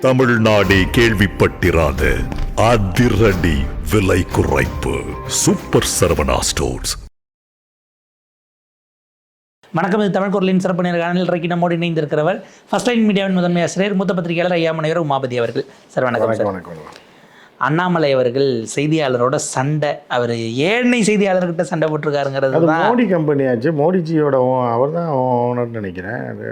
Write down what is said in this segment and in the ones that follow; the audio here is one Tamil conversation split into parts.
தமிழ்நாடே கேள்விப்பட்டிராத அதிரடி விலை குறைப்பு சூப்பர் சரவணா ஸ்டோர்ஸ். வணக்கம். இது தமிழ் குரலின் சிறப்பு நேர்காணலில் இன்றைக்கு நம்மோடு இணைந்திருக்கிறவர் ஃபர்ஸ்ட் லைன் மீடியாவின் முதன்மை ஆசிரியர் மூத்த பத்திரிகையாளர் ஐயா முனைவர் உமாபதி அவர்கள். சார் வணக்கம். வணக்கம். அண்ணாமலை அவர்கள் செய்தியாளரோட சண்டை, அவர் ஏழை செய்தியாளர்கிட்ட சண்டை போட்டிருக்காருங்கிறது தான். மோடி கம்பெனி ஆச்சு, மோடிஜியோட அவர் தான் ஓனர்னு நினைக்கிறேன். அது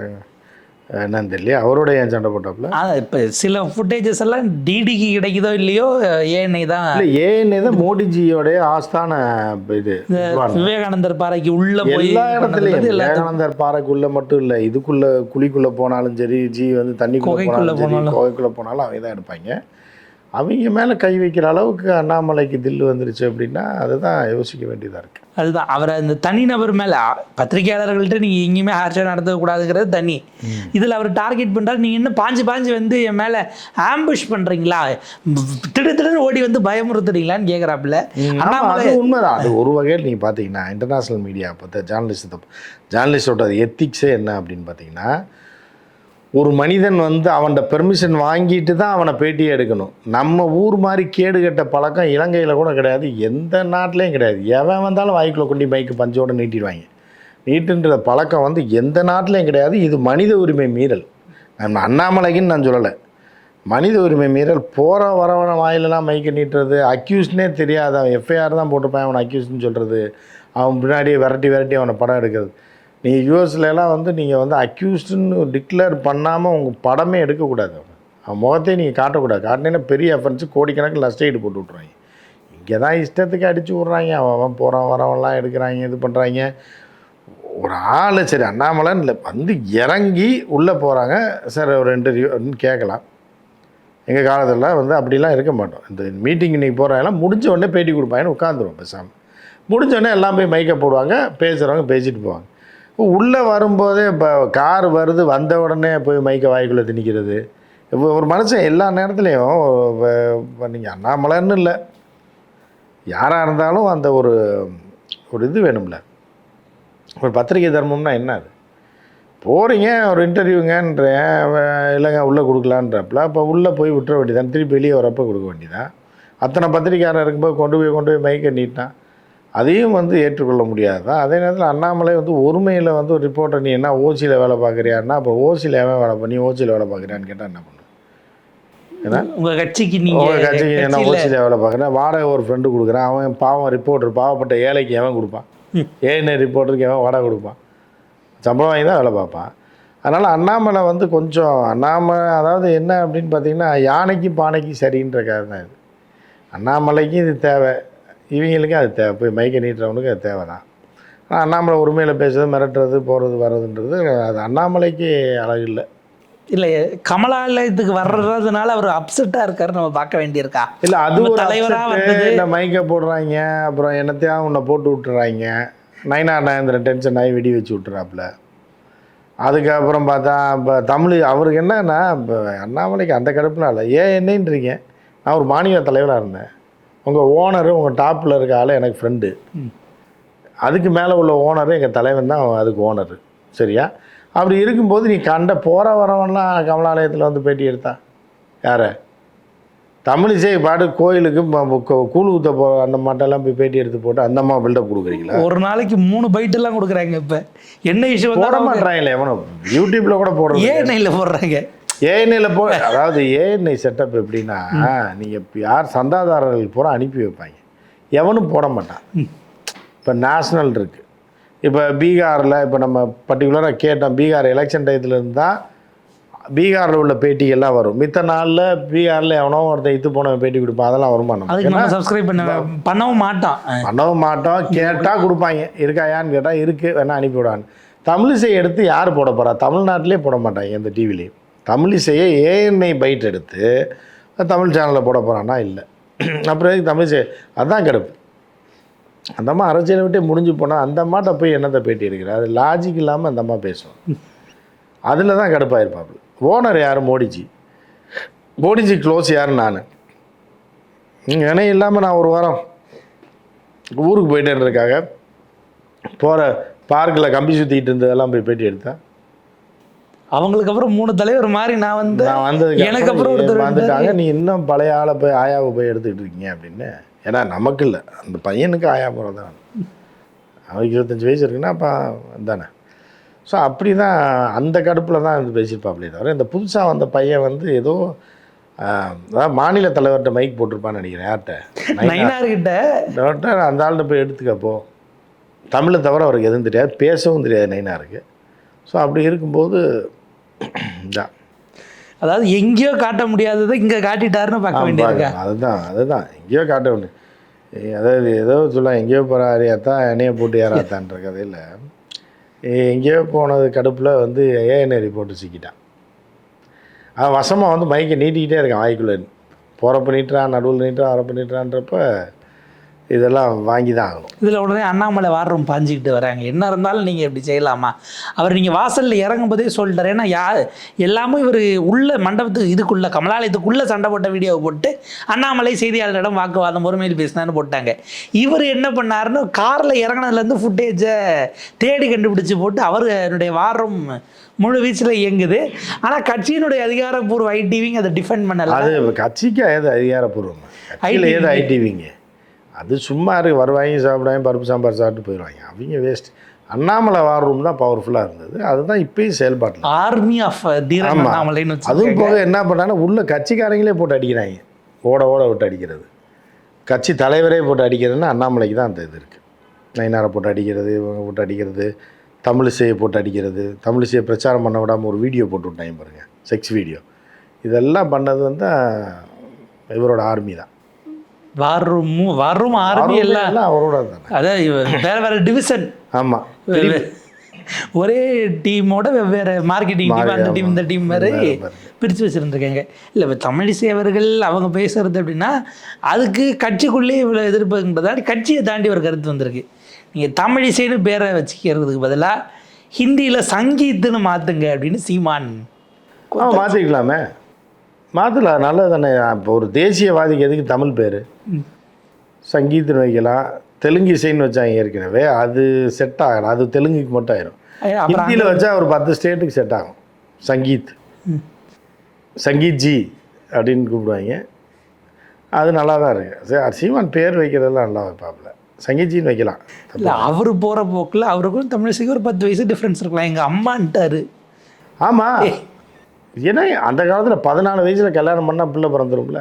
என்னன்னு தெரியல, அவரோட ஏன் சண்டை போட்டாப்புல. இப்போ சில ஃபுட்டேஜஸ் எல்லாம் டிடிக்கு கிடைக்குதோ இல்லையோ ஏஎன்ஐ தான். ஏஎன்ஐ தான் மோடிஜியோட ஆஸ்தான இது. விவேகானந்தர் பாறைக்கு உள்ள போய் எல்லா இடத்துலையும் விவேகானந்தர் பாறைக்குள்ள மட்டும் இல்லை, இதுக்குள்ள குழிக்குள்ள போனாலும் சரி, ஜி வந்து தண்ணிக்குள்ள போனாலும் கோவைக்குள்ள போனாலும் அவங்க தான் எடுப்பாங்க. அவங்க மேலே கை வைக்கிற அளவுக்கு அண்ணாமலைக்கு தில்லு வந்துருச்சு அப்படின்னா அதுதான் யோசிக்க வேண்டியதாக இருக்குது. அதுதான் அவரை அந்த தனிநபர் மேலே பத்திரிகையாளர்கள்ட்ட நீங்கள் எங்கேயுமே ஹார்ஷாக நடத்தக்கூடாதுங்கிறது தனி. இதில் அவர் டார்கெட் பண்ணுறாரு, நீங்கள் இன்னும் பாஞ்சு வந்து என் மேலே ஆம்புஷ் பண்ணுறீங்களா, திடீர்னு ஓடி வந்து பயமுறுத்துறீங்களான்னு கேட்குறாப்புல. அது உண்மைதான். அது ஒரு வகையில் நீங்கள் பார்த்தீங்கன்னா இன்டர்நேஷ்னல் மீடியா பார்த்த ஜேர்னலிஸ்டோட எத்திக்ஸே என்ன அப்படின்னு பார்த்தீங்கன்னா, ஒரு மனிதன் வந்து அவன்கிட்ட பெர்மிஷன் வாங்கிட்டு தான் அவனை பேட்டியே எடுக்கணும். நம்ம ஊர் மாதிரி கேடு கட்ட பழக்கம் இலங்கையில் கூட கிடையாது, எந்த நாட்டிலையும் கிடையாது. எவன் வந்தாலும் வாய்க்குள்ள கொண்டு மைக்கு பஞ்சோடு நீட்டிடுவாங்க. நீட்டுன்ற பழக்கம் வந்து எந்த நாட்டிலையும் கிடையாது. இது மனித உரிமை மீறல். நம்ம அண்ணாமலைக்குன்னு நான் சொல்லலை, மனித உரிமை மீறல். போகிற வரவன வாயிலெலாம் மைக்கை நீட்டுறது, அக்யூஸ்னே தெரியாது, அவன் எஃப்ஐஆர் தான் போட்டுப்பான், அவனை அக்யூஸ்ன்னு சொல்கிறது, அவன் பின்னாடியே விரட்டி அவனை படம் எடுக்கிறது. நீங்கள் யூஎஸ்லாம் வந்து நீங்கள் வந்து அக்யூஸ்டுன்னு டிக்ளேர் பண்ணாமல் உங்கள் படமே எடுக்கக்கூடாது. அவன் முகத்தையும் நீங்கள் காட்டக்கூடாது. காட்டினீங்கன்னா பெரிய அஃபென்ஸு, கோடிக்கணக்கில் நஷ்டஈடு போட்டு விட்றாங்க. இங்கே தான் இஷ்டத்துக்கு அடித்து விட்றாங்க. அவன் போகிறான் வரவன்லாம் எடுக்கிறாங்க, இது பண்ணுறாங்க. ஒரு ஆள் சரி அண்ணாமலைன்னு இல்லை, வந்து இறங்கி உள்ளே போகிறாங்க. சார் ஒரு இன்டர்வியூன்னு கேட்கலாம். எங்கள் காலத்தில் வந்து அப்படிலாம் இருக்க மாட்டோம். இந்த மீட்டிங் இன்றைக்கி போகிறாங்கன்னா முடிஞ்ச உடனே பேட்டி கொடுப்பாங்கன்னு உட்காந்துருவோம் பேசாமல். முடிஞ்ச உடனே எல்லாம் போய் மைக்கை போடுவாங்க, பேசுகிறவங்க பேசிட்டு போவாங்க. உள்ளே வரும்போதே இப்போ கார் வருது, வந்த உடனே போய் மைக்கை வாய்க்குள்ளே திணிக்கிறது. இப்போ ஒரு மனுஷன் எல்லா நேரத்துலையும் இப்போ நீங்கள் அண்ணாமலைன்னு இல்லை, யாராக இருந்தாலும் அந்த ஒரு இது வேணும்ல. ஒரு பத்திரிகை தர்மம்னா என்ன? அது போகிறீங்க ஒரு இன்டர்வியூங்கன்றேன், இல்லைங்க உள்ளே கொடுக்கலான்றப்பல, அப்போ உள்ளே போய் விட்டுற வேண்டியதான், திருப்பி வெளியே வரப்போ கொடுக்க வேண்டியதான். அத்தனை பத்திரிக்கையாளர் இருக்கும்போது கொண்டு போய் மைக்கை நீட்டான், அதையும் வந்து ஏற்றுக்கொள்ள முடியாது தான். அதே நேரத்தில் அண்ணாமலை வந்து ஒருமையில் வந்து ஒரு ரிப்போர்ட்டர், நீ என்ன ஓசியில் வேலை பார்க்குறியான்னா, அப்போ ஓசியில் எவன் வேலை பண்ணி ஓசியில் வேலை பார்க்குறியான்னு கேட்டால் என்ன பண்ணும்? ஏன்னா உங்கள் கட்சிக்கு என்ன ஓசியில் வேலை பார்க்குறேன், வாடகை ஒரு ஃப்ரெண்டு கொடுக்குறான், அவன் பாவம் ரிப்போர்ட்டர், பாவப்பட்ட ஏழைக்கு எவன் கொடுப்பான்? ஏஎன்ஐ ரிப்போர்ட்டருக்கு எவன் வாடகை கொடுப்பான்? சம்பளம் வாங்கி தான் வேலை பார்ப்பான். அதனால் அண்ணாமலை வந்து கொஞ்சம் அதாவது என்ன அப்படின்னு பார்த்தீங்கன்னா, யானைக்கு பானைக்கு சரின்றக்காக தான் இது. அண்ணாமலைக்கு இது தேவை, இவங்களுக்கும் அது தேவை, போய் மைக்கை நீட்டுறவனுக்கு அது தேவை தான். ஆனால் அண்ணாமலை உரிமையில் பேசுறது, மிரட்டுறது, போகிறது வர்றதுன்றது அது அண்ணாமலைக்கு அழகு இல்லை. இல்லை, கமலாலயத்துக்கு வர்றதுனால அவர் அப்செட்டாக இருக்காரு, நம்ம பார்க்க வேண்டியிருக்கா? இல்லை, அது ஒரு தலைவராக வந்து இந்த மைக்கை போடுறாங்க, அப்புறம் என்னத்தையும் உன்னை போட்டு விட்டுறாங்க. நயனார் டென்ஷன் ஆகி வெடி வச்சு விட்டுறாப்புல. அதுக்கப்புறம் பார்த்தா இப்போ அவருக்கு என்னன்னா, இப்போ அண்ணாமலைக்கு அந்த கடுப்புலாம் இல்லை. ஏன் என்னன்றீங்க, நான் ஒரு மாநில தலைவராக இருந்தேன், உங்கள் ஓனரு உங்கள் டாப்பில் இருக்க ஆள் எனக்கு ஃப்ரெண்டு, அதுக்கு மேலே உள்ள ஓனரு எங்கள் தலைவன் தான் அதுக்கு ஓனரு, சரியா? அப்படி இருக்கும்போது நீ கண்ட போகிற வரவன்லாம் கமலாலயத்தில் வந்து பேட்டி எடுத்தா யாரை? தமிழிசை பாட்டு கோயிலுக்கு கூழ் ஊற்ற போ அந்த மாட்டெல்லாம் போய் பேட்டி எடுத்து போட்டு அந்த அம்மா பில்டப் கொடுக்குறீங்களா? ஒரு நாளைக்கு 3 பைட்டெல்லாம் கொடுக்குறாங்க. இப்போ என்ன இஷ்யூ போட மாட்டாங்களே, எவனோ யூடியூப்பில் கூட போடுறது, ஏஎன்ஐயில் போடுறாங்க. ஏஎன்ஐயில் அதாவது ஏஎன்ஐ செட்டப் எப்படின்னா, நீங்கள் யார் சந்தாதாரர்கள் பூரா அனுப்பி வைப்பாங்க, எவனும் போட மாட்டான். இப்போ நேஷ்னல் இருக்குது, இப்போ பீகாரில் இப்போ நம்ம பர்டிகுலராக கேட்டோம், பீகார் எலெக்ஷன் டயத்தில் இருந்தால் பீகாரில் உள்ள பேட்டிகள்லாம் வரும். மித்த நாளில் பீகாரில் எவனோ ஒருத்தன் இது போன பேட்டி கொடுப்பான், அதெல்லாம் வருமானம். சப்ஸ்கிரைப் பண்ணவும் மாட்டோம், கேட்டால் கொடுப்பாங்க. இருக்காயான்னு கேட்டால் இருக்குது, வேணா அனுப்பிவிடான்னு. தமிழிசை எடுத்து யார் போட போகிறா? தமிழ்நாட்டிலே போட மாட்டாங்க எந்த டிவிலையும். தமிழிசையை ஏஎன்ஐ பைட் எடுத்து தமிழ் சேனலில் போட போகிறான்னா இல்லை. அப்புறம் தமிழிசை அதுதான் கடுப்பு. அந்த அம்மா அரசியலை விட்டே முடிஞ்சு போனால் அந்த அம்மாட்ட போய் என்னத்தை பேட்டி எடுக்கிறார்? அது லாஜிக் இல்லாமல் அந்த அம்மா பேசுவோம். அதில் தான் கடுப்பாக இருப்பாப்புல. ஓனர் யார்? மோடிஜி க்ளோஸ் யார்? நான் இணையம் இல்லாமல் நான் ஒரு வாரம் ஊருக்கு போயிட்டேன்றதுக்காக போகிற பார்க்கில் கம்பி சுற்றிக்கிட்டு இருந்ததெல்லாம் போய் பேட்டி எடுத்தேன். அவங்களுக்கு அப்புறம் 3 தலைவர் மாதிரி நான் வந்ததுக்கு எனக்கு அப்புறம் ஒருத்தர் வந்துட்டாங்க. நீ இன்னும் பழைய ஆளை போய் ஆயாவை போய் எடுத்துக்கிட்டு இருக்கீங்க அப்படின்னு. ஏன்னா நமக்கு இல்லை, அந்த பையனுக்கு ஆயா போகிறது தான். அவனுக்கு 25 வயசு இருக்குன்னா அப்போ தானே. ஸோ அப்படி தான் அந்த கடுப்பில் தான் வந்து பேசியிருப்பாப்லே தவிர, இந்த புதுசாக வந்த பையன் ஏதோ அதாவது மாநில தலைவர்கிட்ட மைக் போட்டிருப்பான்னு நினைக்கிறேன். யார்கிட்ட? நயினார்கிட்ட. அந்த ஆள்கிட்ட போய் எடுத்துக்கப்போ தமிழை தவிர அவருக்கு எதுவும் தெரியாது, பேசவும் தெரியாது நயினாருக்கு. ஸோ அப்படி இருக்கும்போது தான் அதாவது எங்கேயோ காட்ட முடியாததை இங்கே காட்டிட்டாருன்னு பார்க்க வேண்டியது. அதுதான் எங்கேயோ காட்ட வேண்டிய. அதாவது ஏதோ சொல்ல எங்கேயோ போகிற ஆரியாத்தான் என்னையை போட்டு ஏறாத்தான்ற கதையில் எங்கேயோ போனது கடுப்பில் ஏஎன்ஐ போட்டு சிக்கிட்டான். அவன் வசமாக மைக்கை நீட்டிக்கிட்டே இருக்கான் வாய்க்குள்ளே. போகிறப்ப நீட்டுறான், நடுவில் நீட்டுறான், வரப்ப நீட்டுறான்றப்ப இதெல்லாம் வாங்கி தான் ஆகணும். இதில் உடனே அண்ணாமலை வார்ரூம் பாஞ்சிக்கிட்டு வராங்க. என்ன இருந்தாலும் நீங்கள் இப்படி செய்யலாமா? அவர் நீங்கள் வாசலில் இறங்கும் போதே சொல்லிட்டார். ஏன்னா எல்லாமே இவர் உள்ள மண்டபத்துக்கு இதுக்குள்ளே கமலாலயத்துக்குள்ளே சண்டை போட்ட வீடியோவை போட்டு அண்ணாமலை செய்தியாளரிடம் வாக்குவாதம் பொறுமையில் பேசினான்னு போட்டாங்க. இவர் என்ன பண்ணாருன்னு காரில் இறங்கினதுலேருந்து ஃபுட்டேஜை தேடி கண்டுபிடிச்சி போட்டு அவருடைய வார்ரூம் முழு வீச்சில் இயங்குது. ஆனால் கட்சியினுடைய அதிகாரப்பூர்வ ஐடிவிங்க அதை டிஃபெண்ட் பண்ணல. அது கட்சிக்கு ஏது அதிகாரப்பூர்வம், கட்சியில் ஏது ஐடிவிங்க? அது சும்மா இருக்கு, வருவாங்க சாப்பிடுவாங்க, பருப்பு சாம்பார் சாப்பிட்டு போயிடுவாங்க. அவங்க வேஸ்ட். அண்ணாமலை வார் ரூம் தான் பவர்ஃபுல்லாக இருந்தது. அதுதான் இப்பயும் செயல்பாட்டில். ஆர்மி ஆஃப் அண்ணாமலைன்னு. அதுவும் போக என்ன பண்ணாங்கன்னா உள்ள கட்சிக்காரங்களே போட்டு அடிக்கிறாங்க. ஓட விட்டு அடிக்கிறது, கட்சி தலைவரே போட்டு அடிக்கிறதுன்னா அண்ணாமலைக்கு தான் அந்த இது இருக்குது. நயினாரை போட்டு அடிக்கிறது, இவங்க போட்டு அடிக்கிறது, தமிழிசையை போட்டு அடிக்கிறது, தமிழிசையை பிரச்சாரம் பண்ண விடாமல் ஒரு வீடியோ போட்டு விட்டாங்க பாருங்கள், செக்ஸ் வீடியோ. இதெல்லாம் பண்ணது இவரோட ஆர்மி தான். வார்ரூம் ஆர்மி எல்லாம் அவரோட தான். அதான் வேற டிவிஷன். ஆமாம், ஒரே டீமோட வெவ்வேறு மார்க்கெட்டிங் டீம், அந்த டீம் இந்த டீம் மாதிரி பிரித்து வச்சுருந்துருக்காங்க. இல்லை இப்போ தமிழிசை அவர்கள் அவங்க பேசுகிறது அப்படின்னா அதுக்கு கட்சிக்குள்ளேயே இவ்வளோ எதிர்ப்புன்றதாடி கட்சியை தாண்டி ஒரு கருத்து வந்திருக்கு. நீங்கள் தமிழிசைன்னு பேரை வச்சுக்கிறதுக்கு பதிலாக ஹிந்தியில் சங்கீத்துன்னு மாற்றுங்க அப்படின்னு சீமான். மாற்றிக்கலாமே, மாற்றலாம், நல்லது தானே. இப்போ ஒரு தேசியவாதிக்கு எதுக்கு தமிழ் பேர்? சங்கீத்துன்னு வைக்கலாம். தெலுங்கு இசைன்னு வச்சாங்க ஏற்கனவே, அது செட் ஆகலாம். அது தெலுங்குக்கு மட்டும் ஆயிரும். ஹிந்தியில் வச்சா ஒரு 10 ஸ்டேட்டுக்கு செட் ஆகும். சங்கீத் ஜி அப்படின்னு கூப்பிடுவாங்க. அது நல்லா தான் இருக்குது. சீமான் பேர் வைக்கிறதெல்லாம் நல்லா வைப்பாப்புல. சங்கீத்ஜின்னு வைக்கலாம். இல்லை அவர் போகிற போக்கில் அவருக்கும் தமிழிசைக்கு ஒரு 10 வயசு டிஃப்ரென்ஸ் இருக்கலாம். எங்கள் அம்மான்ட்டாரு. ஆமாம், ஏன்னா அந்த காலத்தில் 14 வயசில் கல்யாணம் பண்ணால் பிள்ளை பிறந்துரும்ல.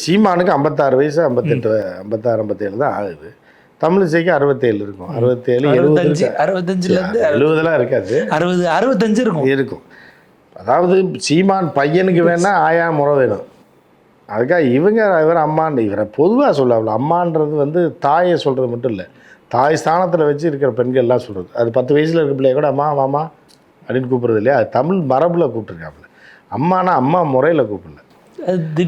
சீமானுக்கு 56 வயசு, 58, 56, 57 தான் ஆகுது. தமிழிசைக்கு 67 இருக்கும். 67, 70, 65 70 இருக்காது, 60, 65 இருக்கும். அதாவது சீமான் பையனுக்கு வேணால் ஆயா முறை வேணும். அதுக்காக இவர் அம்மான்னு இவரை பொதுவாக சொல்லாமல். அம்மான்றது தாயை சொல்கிறது மட்டும் இல்லை, தாய் ஸ்தானத்தில் வச்சு இருக்கிற பெண்கள்லாம் சொல்கிறது. அது 10 வயசில் இருக்க பிள்ளைய கூட அம்மா மாமா அப்படின்னு கூப்பிட்றது இல்லையா? அது தமிழ் மரபில் கூப்பிட்ருக்காப்புல. அம்மானா அம்மா முறையில் கூப்பிடல.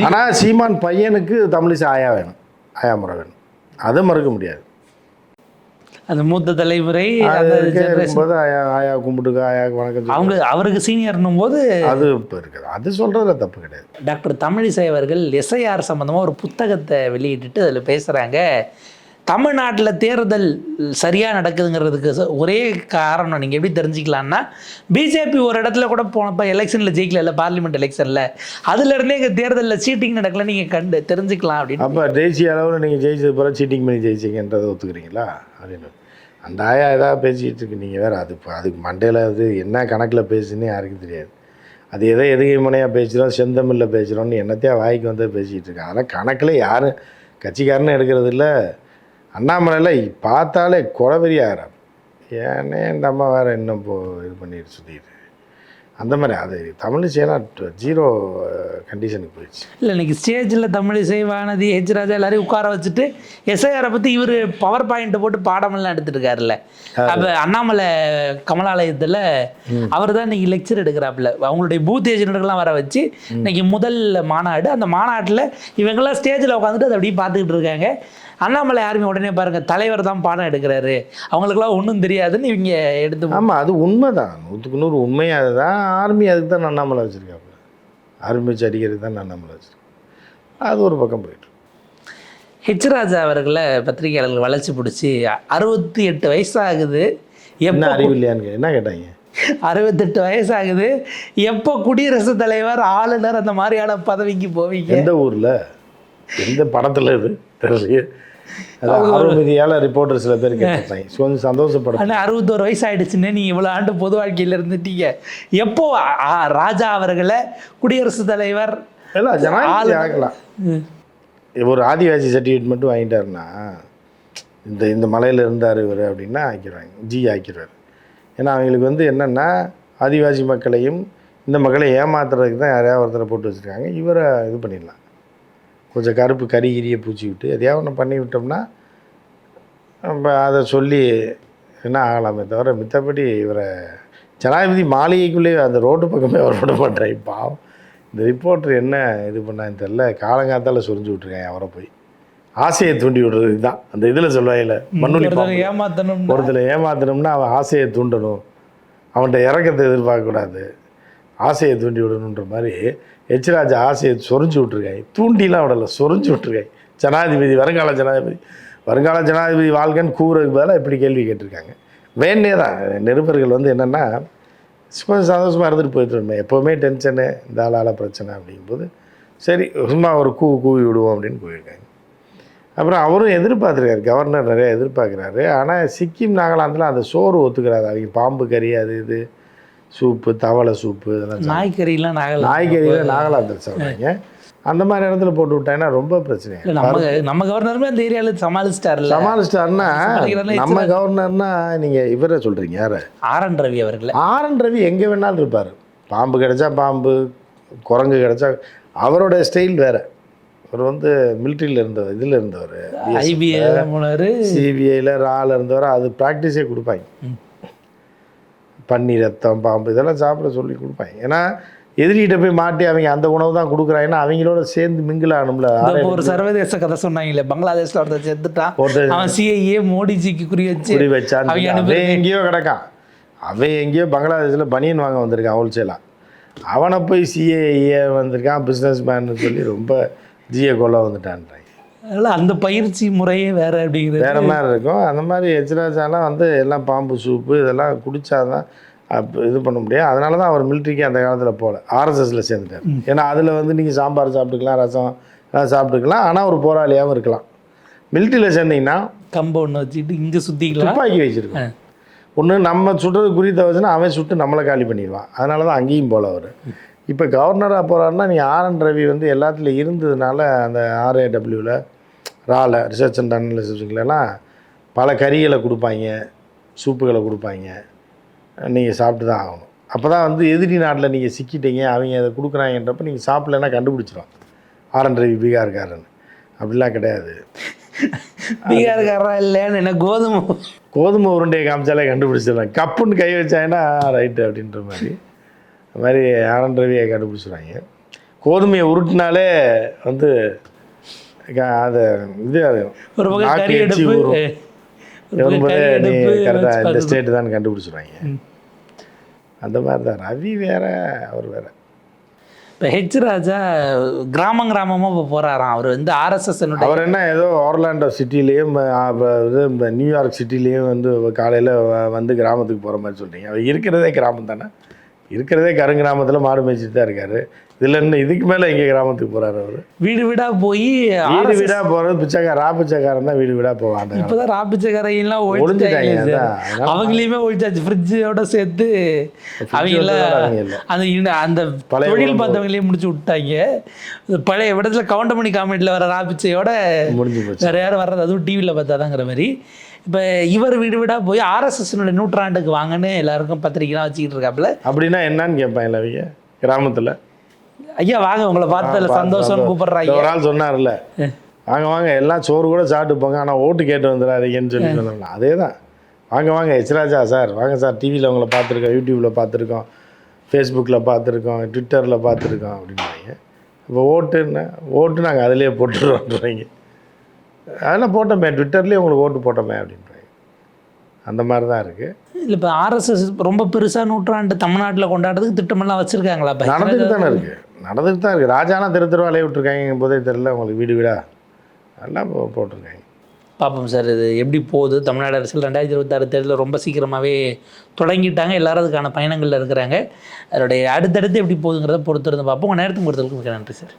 ஆனால் சீமான் பையனுக்கு தமிழிசை ஆயா வேணும், ஆயா முறை வேணும். அதை மறுக்க முடியாது. அந்த மூத்த தலைமுறை போது ஆயா கும்பிட்டுக்க, ஆயாவுக்கு வணக்கம், அவங்க அவருக்கு சீனியர்னும் போது அது இப்போ இருக்குது. அது சொல்கிறதுல தப்பு கிடையாது. டாக்டர் தமிழிசை அவர்கள் எஸ்ஐஆர் சம்மந்தமாக ஒரு புத்தகத்தை வெளியிட்டுட்டு அதில் பேசுகிறாங்க. தமிழ்நாட்டில் தேர்தல் சரியாக நடக்குதுங்கிறதுக்கு ஒரே காரணம் நீங்கள் எப்படி தெரிஞ்சுக்கலான்னா, பிஜேபி ஒரு இடத்துல கூட போனப்போ எலெக்ஷனில் ஜெயிக்கல, இல்லை பார்லிமெண்ட் எலெக்ஷனில், அதுலேருந்தே எங்கள் தேர்தலில் சீட்டிங் நடக்கல, நீங்கள் தெரிஞ்சுக்கலாம் அப்படின்னு. அப்போ தேசிய அளவில் நீங்கள் ஜெயிச்சது போகிற சீட்டிங் பண்ணி ஜெயிச்சிங்கன்றதை ஒத்துக்கிறீங்களா அப்படின்னு அந்த ஆயா ஏதாவது பேசிக்கிட்டு இருக்கு. நீங்கள் வேறு அது இப்போ அதுக்கு மண்டையில் அது என்ன கணக்கில் பேசுன்னு யாருக்கும் தெரியாது. அது எதை எதுகை முனையாக பேசுகிறோம், செந்தமிழில் பேசுகிறோன்னு என்னத்தையா வாய்க்கு வந்து பேசிக்கிட்டு இருக்காங்க. அதெல்லாம் கணக்கில் யாரும் கட்சிக்காரன்னு எடுக்கிறது இல்லை. அண்ணாமலையில் பார்த்தாலே குறவெறியாகிறார். ஏன்னே இந்த அம்மா வேறு இன்னும் இது பண்ணிட்டு சுற்றிட்டு அந்த மாதிரி. அது தமிழிசையெல்லாம் 0 கண்டிஷனுக்கு போயிடுச்சு. இல்லை இன்றைக்கி ஸ்டேஜில் தமிழிசை, வானதி, ஹெச் ராஜா எல்லாரையும் உட்கார வச்சுட்டு எஸ்ஐஆரை பற்றி இவர் பவர் பாயிண்ட்டை போட்டு பாடமெல்லாம் எடுத்துகிட்டு இருக்காருல்ல. அப்போ அண்ணாமலை கமலாலயத்தில் அவர் தான் இன்றைக்கி லெக்சர் எடுக்கிறாப்புல. அவங்களுடைய பூத் ஏஜென்ட்கள்லாம் வர வச்சு இன்றைக்கி முதல் மாநாடு. அந்த மாநாட்டில் இவங்கெல்லாம் ஸ்டேஜில் உட்காந்துட்டு அதை அப்படியே பார்த்துக்கிட்டு இருக்காங்க. அண்ணாமலை ஆர்மி உடனே பாருங்கள், தலைவர் தான் பாடம் எடுக்கிறாரு, அவங்களுக்குலாம் ஒன்றும் தெரியாதுன்னு இவங்க எடுத்து. ஆமாம், அது உண்மை தான், 100க்கு 100 உண்மையாக. அதுதான் ஆர்மி, அதுக்கு தான் அண்ணாமலை வச்சுருக்காப்புல. ஆர்மி வச்சு அடிக்கிறது தான் அண்ணாமலை வச்சுருக்காங்க. அது ஒரு பக்கம் போயிட்டு. ஹெச் ராஜா அவர்களை பத்திரிகையாளர்கள் வளர்ச்சி பிடிச்சி 68 வயசாகுது, என்ன அறிவு இல்லையான்னு என்ன கேட்டாங்க? 68 வயசாகுது. எப்போ குடியரசுத் தலைவர், ஆளுநர் அந்த மாதிரியான பதவிக்கு போவீங்க? எந்த ஊரில், எந்த படத்தில் இது தெரியலையே. அறுபதியால் ரிப்போர்ட்டர் சில பேர் கேட்டாங்க, கொஞ்சம் சந்தோஷப்படும். ஆனால் 61 வயசு ஆயிடுச்சுன்னு நீங்கள் இவ்வளோ ஆண்டு பொது வாழ்க்கையில் இருந்துட்டீங்க. எப்போ ராஜா அவர்களை குடியரசுத் தலைவர் இல்லை ஜனாதிபதி ஆகலாம். ஒரு ஆதிவாசி சர்டிஃபிகேட் மட்டும் வாங்கிட்டாருன்னா, இந்த மலையில் இருந்தார் இவர் அப்படின்னா ஆக்கிடுவாங்க, ஆக்கிடுவார். ஏன்னா அவங்களுக்கு வந்து என்னென்னா, ஆதிவாசி மக்களையும் இந்த மக்களை ஏமாத்துறதுக்கு தான் யாரையாவது ஒருத்தரை போட்டு வச்சுருக்காங்க. இவரை இது பண்ணிடலாம், கொஞ்சம் கருப்பு கரிகிரியை பூச்சி விட்டு எதையாவது ஒன்று பண்ணி விட்டோம்னா நம்ம அதை சொல்லி என்ன ஆகலாமே தவிர, மித்தபடி இவரை ஜனாதிபதி மாளிகைக்குள்ளேயே அந்த ரோட்டு பக்கமே அவர் விட மாட்டார். பாவம், இந்த ரிப்போர்ட்டர் என்ன இது பண்ணான்னு தெரில, காலங்காத்தால் சொரிஞ்சு விட்ருக்கேன் அவரை போய். ஆசையை தூண்டி விடுறது இதுதான் அந்த இதில் சொல்லுவாங்கல்ல, மண்ணுளி ஏமாற்றணும். ஒருத்தரை ஏமாற்றணும்னா அவன் ஆசையை தூண்டணும், அவன்கிட்ட இறக்கத்தை எதிர்பார்க்கக்கூடாது, ஆசையை தூண்டி விடணுன்ற மாதிரி எச்ராஜா ஆசையை சொரிஞ்சு விட்ருக்காங்க. தூண்டிலாம் விடலை, சொரிஞ்சு விட்ருக்காங்க. ஜனாதிபதி, வருங்கால ஜனாதிபதி வாழ்க்கைன்னு கூறுறதுக்கு பதிலாக இப்படி கேள்வி கேட்டிருக்காங்க. வேணே தான் நிருபர்கள் வந்து என்னென்னா, கொஞ்சம் சந்தோஷமாக இருந்துட்டு போயிட்டு எப்போவுமே டென்ஷனு, இந்த ஆளால் பிரச்சனை அப்படிங்கும்போது சரி சும்மா ஒரு கூவி விடுவோம் அப்படின்னு போயிருக்காங்க. அப்புறம் அவரும் எதிர்பார்த்துருக்காரு, கவர்னர் நிறையா எதிர்பார்க்குறாரு. ஆனால் சிக்கிம் நாகாலாந்தில் அந்த சோறு ஒத்துக்கிறாரு. அவங்க பாம்பு கறி, அது இது சூப்பு, தவளை சூப்பு, இதெல்லாம் நாய்க்கறிலாம் நாகாலாந்தில் சொல்கிறாங்க. அந்த மாதிரி இடத்துல போட்டு விட்டாங்கன்னா ரொம்ப பிரச்சனை. நம்ம கவர்னருமே அந்த ஏரியாவில் சமாளிச்சிட்டாருன்னா, நம்ம கவர்னர்னா நீங்கள் இவரை சொல்கிறீங்க யார்? ஆர்.என். ரவி அவர்கள். ஆர்.என். ரவி எங்கே வேணாலும் இருப்பார். பாம்பு கிடைச்சா பாம்பு, குரங்கு கிடைச்சா, அவரோட ஸ்டைல் வேறு. அவர் வந்து மிலிட்ரியில் இருந்தவர், இதில் இருந்தவர், சிபிஐயில் ராவில் இருந்தவர். அது ப்ராக்டிஸே கொடுப்பாங்க. பன்னி, ரத்தம், பாம்பு இதெல்லாம் சாப்பிட சொல்லி கொடுப்பாங்க. ஏன்னா எதிரிகிட்ட போய் மாட்டி அவங்க அந்த உணவு தான் கொடுக்குறாங்கன்னா அவங்களோட சேர்ந்து மிங்கிள் ஆகணும்ல. ஒரு சர்வதேச கதை சொன்னாங்களே, பங்களாதேஷ்ல ஒருத்தர் செத்துட்டான், அவன் சிஐஏ மோடிஜிக்கு குறி வச்சான். அவன் எங்கேயோ கிடக்கான், அவன் எங்கேயோ பங்களாதேஷில் பனியன் வாங்க வந்திருக்கான் ஹோல்சேலாக. அவனை போய் சிஏஏ வந்திருக்கான் பிஸ்னஸ் மேன்னு சொல்லி ரொம்ப ஜிஏ கொள்ள வந்துட்டான்றாங்க. அதனால் அந்த பயிற்சி முறையே வேறு அப்படிங்கிறது வேறு மாதிரி இருக்கும். அந்த மாதிரி எச்ராஜாலாம் வந்து எல்லாம் பாம்பு சூப்பு இதெல்லாம் குடித்தாதான் இது பண்ண முடியாது. அதனால தான் அவர் மிலிட்ரிக்கு அந்த காலத்தில் போகல, ஆர்எஸ்எஸில் சேர்ந்துட்டார். ஏன்னா அதில் வந்து நீங்கள் சாம்பார் சாப்பிட்டுக்கலாம், ரசம் எல்லாம் சாப்பிட்டுக்கலாம், ஆனால் ஒரு போராளியாகவும் இருக்கலாம். மிலிட்ரியில் சேர்ந்தீங்கன்னா கம்பவுண்ட் வச்சுட்டு இங்கே சுற்றிக்கலாம், துப்பாக்கி வச்சுருக்கோம். ஒன்று நம்ம சுடுறது குறித்த வச்சுன்னா அவன் சுட்டு நம்மளை காலி பண்ணிடுவான். அதனால தான் அங்கேயும் போகல அவர். இப்போ கவர்னராக போகிறாருன்னா நீங்கள் ஆர்.என். ரவி வந்து எல்லாத்துலேயும் இருந்ததுனால அந்த RAWவில் ராவில் ரிசர்ச் அண்ட் அனாலிசிஸ்லாம் பல கறிகளை கொடுப்பாங்க, சூப்புகளை கொடுப்பாங்க, நீங்கள் சாப்பிட்டு தான் ஆகணும். அப்போ தான் வந்து எதிரி நாட்டில் நீங்கள் சிக்கிட்டீங்க, அவங்க அதை கொடுக்குறாங்கன்றப்ப நீங்கள் சாப்பிட்லன்னா கண்டுபிடிச்சிடும் ஆர்.என். ரவி பீகார்காரன். அப்படிலாம் கிடையாது. பீகார்காரா இல்லைன்னு என்ன, கோதுமை உருண்டையை காமிச்சாலே கண்டுபிடிச்சிடலாம். கப்புன்னு கை வச்சாங்கன்னா ரைட்டு அப்படின்ற மாதிரி. அது மாதிரி ஆர்.என். ரவியை கண்டுபிடிச்சிடுவாங்க. கோதுமையை உருட்டினாலே வந்து அதை இது கரெக்டாக இந்த ஸ்டேட்டு தான் கண்டுபிடிச்சிடுவாங்க. அந்த மாதிரி தான் ரவி வேற, அவர் வேற. இப்போ ராஜா கிராமமாக இப்போ போகிறாராம். அவர் வந்து RSS அவர் என்ன ஏதோ ஆர்லாண்டோ சிட்டிலேயும் நியூயார்க் சிட்டிலேயும் வந்து காலையில் வந்து கிராமத்துக்கு போகிற மாதிரி சொல்கிறீங்க. அவர் இருக்கிறதே கிராமம் தானே, இருக்கிறதே கருங்கிராமத்தில் மாடு மேய்ச்சிட்டு தான் இருக்காரு. இதில் என்ன இதுக்கு மேலே எங்கே கிராமத்துக்கு போகிறாரு? அவர் வீடு வீடாக போய் வீடாக போகிறது பிச்சைக்காரன் தான் வீடு வீடாக போவாங்க. இப்போ தான் பிச்சைக்காரையெல்லாம் ஒழிஞ்சிட்டாங்க, அவங்களையுமே ஒழிச்சாச்சு ஃப்ரிட்ஜோட சேர்த்து. அவங்கள அந்த தொழில் பார்த்தவங்களையும் முடிச்சு விட்டாங்க. பழைய இடத்துல கவுண்டமணி காமெடியில் வர ராபிச்சையோட முடிஞ்சு போச்சு. வேறு யாரும் வர்றது அதுவும் டிவியில் பார்த்தாதாங்கிற மாதிரி. இப்போ இவர் வீடு வீடாக போய் RSSனுடைய 100ஆண்டுக்கு வாங்கன்னு எல்லாருக்கும் பத்திரிக்கைலாம் வச்சுக்கிட்டு இருக்காப்புல. அப்படின்னா என்னன்னு கேட்பாங்க அவங்க கிராமத்தில். ஐயா வாங்க, உங்களை பார்த்ததில்ல சந்தோஷம்னு கூப்பிட்றாங்க. ஒரு ஆள் சொன்னார்ல, வாங்க வாங்க எல்லாம் சோறு கூட சாப்பிட்டு போங்க, ஆனால் ஓட்டு கேட்டு வந்துடாதீங்கன்னு சொல்லி சொன்னாங்க. அதே தான், வாங்க எச்ராஜா சார், வாங்க சார், டிவியில் உங்களை பார்த்துருக்கோம், யூடியூப்பில் பார்த்துருக்கோம், ஃபேஸ்புக்கில் பார்த்துருக்கோம், ட்விட்டரில் பார்த்துருக்கோம் அப்படின்வாங்க. இப்போ ஓட்டு நாங்கள் அதிலே போட்டுருவோன்றீங்க. அதெல்லாம் போட்டோமே, ட்விட்டர்லேயே உங்களுக்கு ஓட்டு போட்டோமே அப்படின்றாங்க. அந்த மாதிரி தான் இருக்குது. இல்லை இப்போ RSS ரொம்ப பெருசாக 100ஆண்டு தமிழ்நாட்டில் கொண்டாடுறதுக்கு திட்டமெல்லாம் வச்சுருக்காங்களா? நடந்துட்டு தானே இருக்குது. ராஜானா தெருவாலையை விட்டுருக்காங்க போதே தெரியல உங்களுக்கு, வீடு வீடாக எல்லாம் போட்டிருக்காங்க. பார்ப்போம் சார் இது எப்படி போகுது. தமிழ்நாடு அரசியல் 2026 தேர்தலில் ரொம்ப சீக்கிரமாகவே தொடங்கிட்டாங்க. எல்லாரும் அதுக்கான பயணங்களில் இருக்கிறாங்க. அதனுடைய அடுத்தடுத்து எப்படி போகுதுங்கிறத பொறுத்திருந்து பார்ப்போம். உங்கள் நேரத்துக்கு பொறுத்தவரைக்கும் மிக நன்றி சார்.